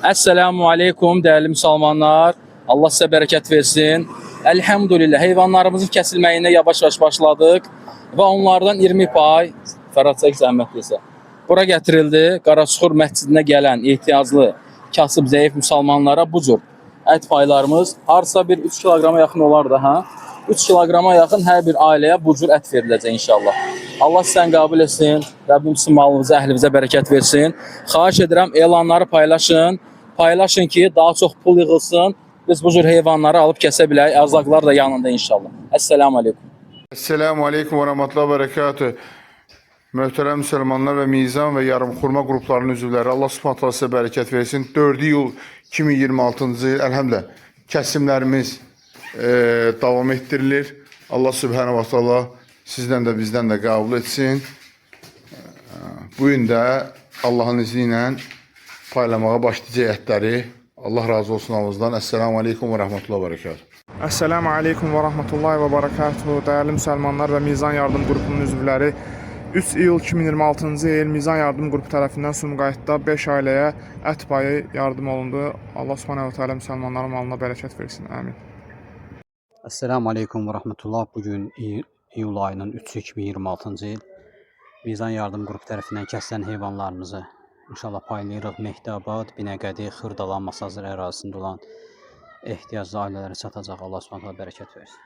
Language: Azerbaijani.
Esselamu aleykum değerli müsəlmanlar. Allah sizə bərəkət versin. Elhamdülillah heyvanlarımızın kəsilməyinə yavaş-yavaş başladıq və onlardan 20 pay Fərad çək zəhmətliysə bura gətirildi. Qaraçuxur məscidinə gələn ehtiyaclı, kasıb, zəif müsəlmanlara bu cür ət paylarımız harsa bir 3 kiloqrama yaxın olar da, hə? 3 kiloqrama yaxın hər bir ailəyə bu cür ət veriləcək inşallah. Allah sizdən qəbul etsin. Rəbbim sizin malınıza, əhlinizə bərəkət versin. Xahiş edirəm elanları paylaşın. Paylaşın ki, daha çox pul yığılsın. Biz bu cür heyvanları alıb kəsə bilək. Ərzaqlar da yanında inşallah. Esselamu aleykum. Esselamu Aleyküm ve Rahmetullah ve Berekatü. Möhtərəm müsəlmanlar və Mizan və Yarımxurma qruplarının üzvləri, Allah Subhanahu taala sizə bərəkət versin. 4 iyul 2026-cı il əlhəmdülillah kəsimlərimiz davam etdirilir. Allah Subhanahu taala sizdən də bizdən də qəbul etsin. Bu gün də Allahın izni ilə paylamağa başlayacaq ətləri. Allah razı olsun hamınızdan. Esselamu Aleyküm ve Rahmetullah ve Berekatü. Esselamu Aleyküm ve Rahmetullahi ve Berekatuhu. Değerli müsəlmanlar və Mizan Yardım Qrupunun üzvləri, 3 iyul 2026-cı il Mizan Yardım Qrupu tərəfindən Sumqayıtda 5 ailəyə ət payı yardım olundu. Allah Subhanahu teala müsəlmanların malına bərəkət versin. Amin. Esselamu Aleyküm ve Rahmetullah. Bugün iyul ayının 3-ü 2026-cı il Mizan Yardım Qrupu tərəfindən kəsilən heyvanlarımızı İnşallah paylayırıq. Mehdabad, Binəqədi, Xırdalan, Masazır ərazisində olan ehtiyaclı ailələrə çatacaq. Allah Subhanahu bərəkət versin.